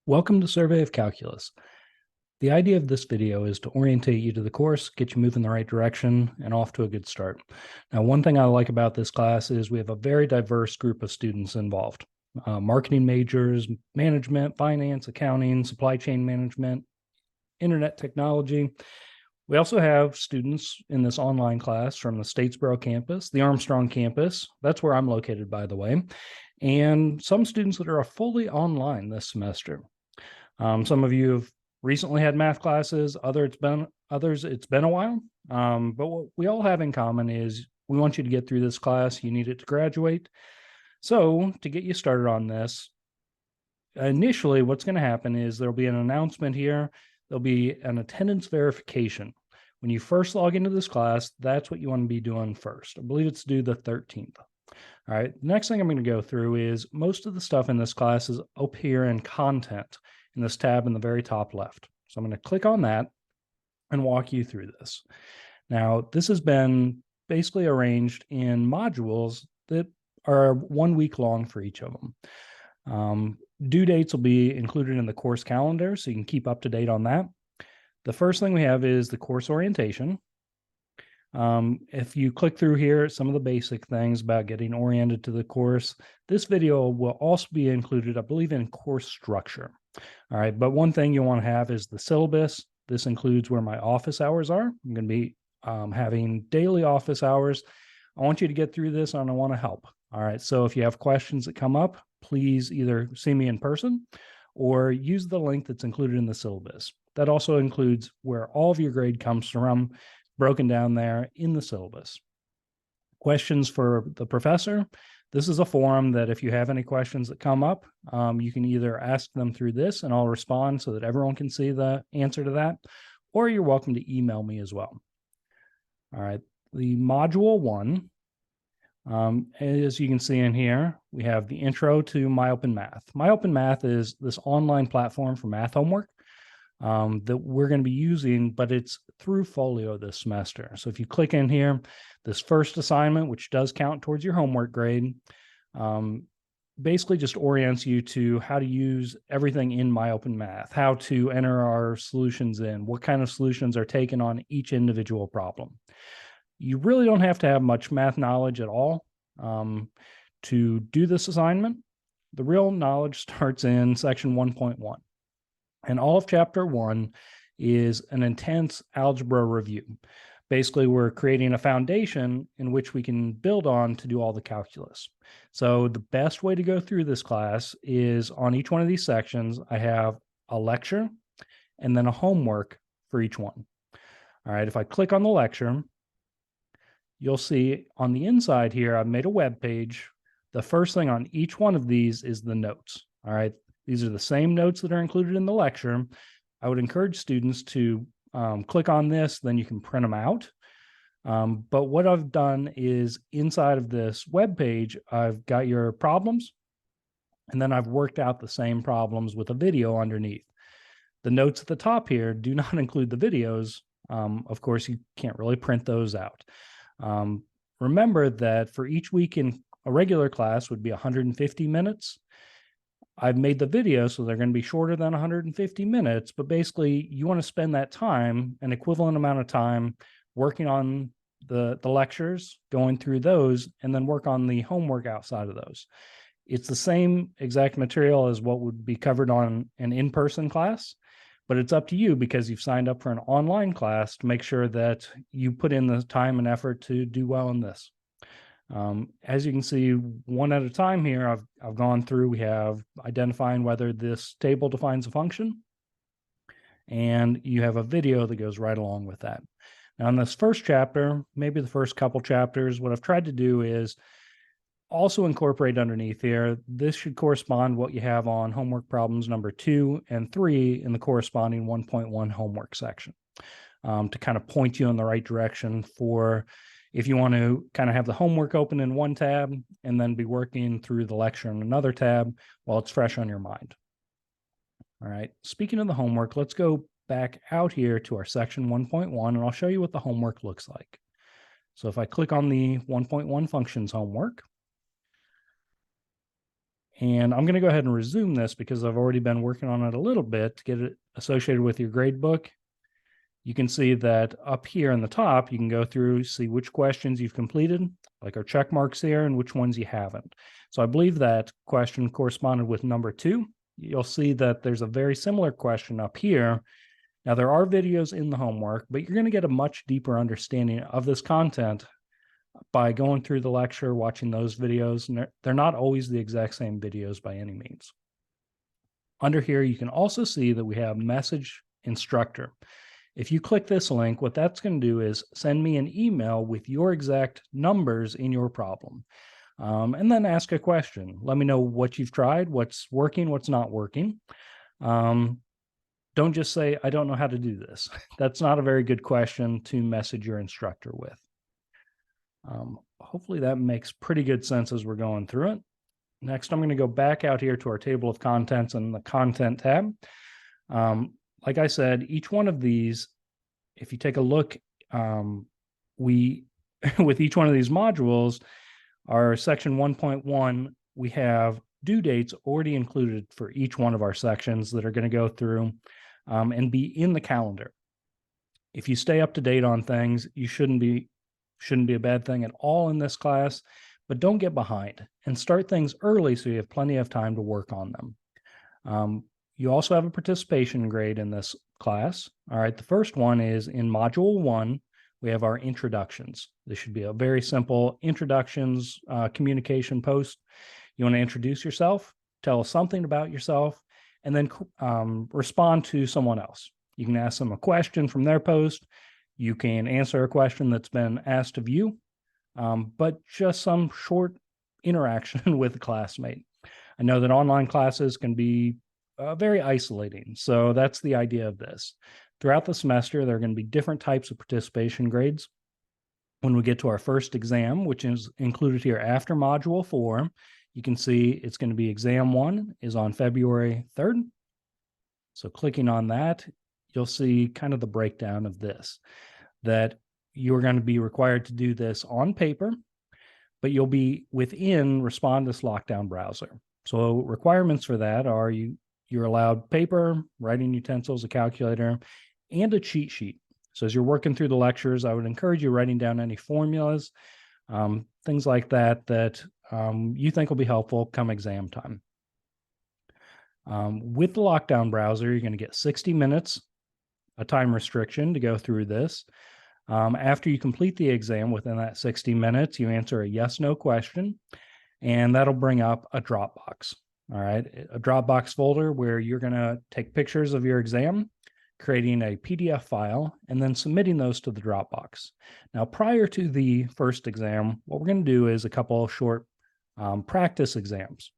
Welcome to Survey of Calculus. The idea of this video is to orientate you to the course, get you moving in the right direction, and off to a good start. Now, one thing I like about this class is we have a very diverse group of students involved. Marketing majors, management, finance, accounting, supply chain management, internet technology. We also have students in this online class from the Statesboro campus, the Armstrong campus. That's where I'm located, by the way. And some students that are fully online this semester. Some of you have recently had math classes, others it's been a while. But what we all have in common is we want you to get through this class. You need it to graduate. So to get you started on this, initially what's going to happen is there'll be an announcement here. There'll be an attendance verification. When you first log into this class, that's what you want to be doing first. I believe it's due the 13th. All right, the next thing I'm going to go through is most of the stuff in this class is up here in content in this tab in the very top left. So I'm going to click on that and walk you through this. Now, this has been basically arranged in modules that are 1 week long for each of them. Due dates will be included in the course calendar, so you can keep up to date on that. The first thing we have is the course orientation. If you click through here, some of the basic things about getting oriented to the course, this video will also be included, I believe, in course structure. All right, but one thing you want to have is the syllabus. This includes where my office hours are. I'm going to be having daily office hours. I want you to get through this and I want to help. All right, so if you have questions that come up, please either see me in person or use the link that's included in the syllabus. That also includes where all of your grade comes from, broken down there in the syllabus. Questions for the professor. This is a forum that if you have any questions that come up, you can either ask them through this and I'll respond so that everyone can see the answer to that, or you're welcome to email me as well. All right, the module 1, as you can see in here, we have the intro to MyOpenMath. MyOpenMath is this online platform for math homework that we're going to be using, but it's through Folio this semester. So if you click in here, this first assignment, which does count towards your homework grade, basically just orients you to how to use everything in MyOpenMath, how to enter our solutions in, what kind of solutions are taken on each individual problem. You really don't have to have much math knowledge at all to do this assignment. The real knowledge starts in section 1.1. And all of chapter 1 is an intense algebra review. Basically, we're creating a foundation in which we can build on to do all the calculus. So the best way to go through this class is on each one of these sections, I have a lecture and then a homework for each one. All right, if I click on the lecture, you'll see on the inside here, I've made a web page. The first thing on each one of these is the notes. All right, these are the same notes that are included in the lecture. I would encourage students to click on this, then you can print them out. But what I've done is inside of this web page, I've got your problems, and then I've worked out the same problems with a video underneath. The notes at the top here do not include the videos. Of course, you can't really print those out. Remember that for each week in a regular class would be 150 minutes. I've made the video so they're going to be shorter than 150 minutes, but basically you want to spend that time, an equivalent amount of time, working on the lectures, going through those, and then work on the homework outside of those. It's the same exact material as what would be covered on an in-person class, but it's up to you because you've signed up for an online class to make sure that you put in the time and effort to do well in this. As you can see, one at a time here, I've gone through, we have identifying whether this table defines a function, and you have a video that goes right along with that. Now in this first chapter, maybe the first couple chapters, what I've tried to do is also incorporate underneath here, this should correspond what you have on homework problems number 2 and 3 in the corresponding 1.1 homework section, to kind of point you in the right direction for if you want to kind of have the homework open in one tab and then be working through the lecture in another tab while it's fresh on your mind. All right, speaking of the homework, let's go back out here to our section 1.1 and I'll show you what the homework looks like. So if I click on the 1.1 functions homework, And I'm going to go ahead and resume this because I've already been working on it a little bit to get it associated with your grade book. You can see that up here in the top, you can go through, see which questions you've completed, like our check marks here, and which ones you haven't. So I believe that question corresponded with number 2. You'll see that there's a very similar question up here. Now, there are videos in the homework, but you're going to get a much deeper understanding of this content by going through the lecture, watching those videos, and they're not always the exact same videos by any means. Under here, you can also see that we have message instructor. If you click this link, what that's going to do is send me an email with your exact numbers in your problem, and then ask a question. Let me know what you've tried, what's working, what's not working. Don't just say, I don't know how to do this. That's not a very good question to message your instructor with. Hopefully that makes pretty good sense as we're going through it. Next, I'm going to go back out here to our table of contents and the content tab. Like I said, each one of these, if you take a look, with each one of these modules, our section 1.1, we have due dates already included for each one of our sections that are going to go through and be in the calendar. If you stay up to date on things, you shouldn't be a bad thing at all in this class, but don't get behind and start things early so you have plenty of time to work on them. You also have a participation grade in this class. All right, the first one is in Module 1, we have our introductions. This should be a very simple introductions communication post. You want to introduce yourself, tell us something about yourself, and then respond to someone else. You can ask them a question from their post. You can answer a question that's been asked of you, but just some short interaction with a classmate. I know that online classes can be very isolating, so that's the idea of this. Throughout the semester, there are going to be different types of participation grades. When we get to our first exam, which is included here after Module 4, you can see it's going to be exam 1 is on February 3rd. So clicking on that, you'll see kind of the breakdown of this, that you're going to be required to do this on paper, but you'll be within Respondus Lockdown Browser. So requirements for that are you're allowed paper, writing utensils, a calculator, and a cheat sheet. So as you're working through the lectures, I would encourage you writing down any formulas, things like that you think will be helpful come exam time. With the lockdown browser, you're going to get 60 minutes, a time restriction to go through this. After you complete the exam within that 60 minutes, you answer a yes/no question, and that'll bring up a Dropbox. All right, a Dropbox folder where you're going to take pictures of your exam, creating a PDF file, and then submitting those to the Dropbox. Now, prior to the first exam, what we're going to do is a couple of short practice exams.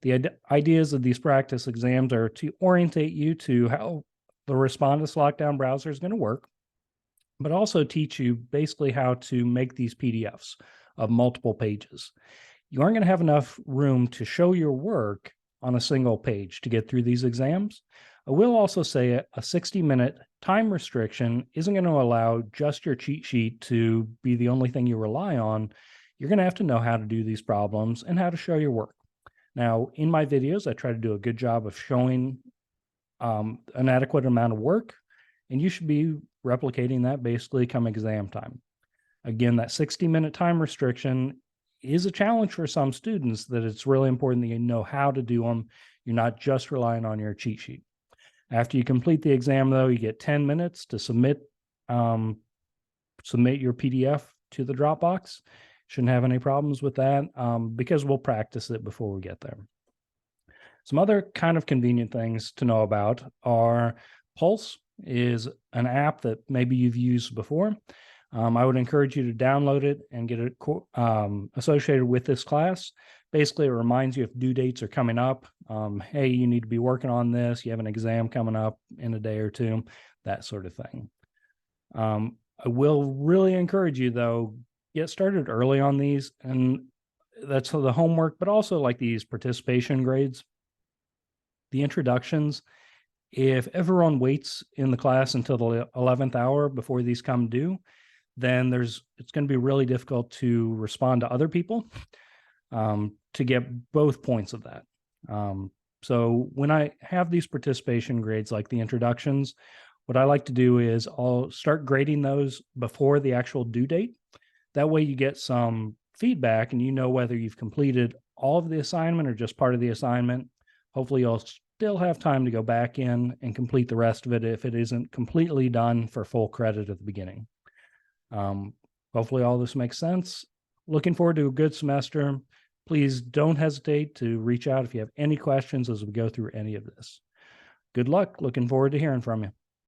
The ideas of these practice exams are to orientate you to how the Respondus Lockdown Browser is going to work, but also teach you basically how to make these PDFs of multiple pages. You aren't going to have enough room to show your work on a single page to get through these exams. I will also say a 60-minute time restriction isn't going to allow just your cheat sheet to be the only thing you rely on. You're going to have to know how to do these problems and how to show your work. Now, in my videos, I try to do a good job of showing an adequate amount of work, and you should be replicating that basically come exam time. Again, that 60-minute time restriction is a challenge for some students, that it's really important that you know how to do them. You're not just relying on your cheat sheet. After you complete the exam, though, you get 10 minutes to submit your PDF to the Dropbox. Shouldn't have any problems with that because we'll practice it before we get there. Some other kind of convenient things to know about are Pulse is an app that maybe you've used before. I would encourage you to download it and get it associated with this class. Basically, it reminds you if due dates are coming up. Hey, you need to be working on this. You have an exam coming up in a day or two, that sort of thing. I will really encourage you, though, get started early on these, and that's the homework, but also like these participation grades, the introductions. If everyone waits in the class until the 11th hour before these come due, then it's going to be really difficult to respond to other people to get both points of that. So when I have these participation grades, like the introductions, what I like to do is I'll start grading those before the actual due date. That way you get some feedback and you know whether you've completed all of the assignment or just part of the assignment. Hopefully you'll still have time to go back in and complete the rest of it if it isn't completely done for full credit at the beginning. Hopefully all this makes sense. Looking forward to a good semester. Please don't hesitate to reach out if you have any questions as we go through any of this. Good luck. Looking forward to hearing from you.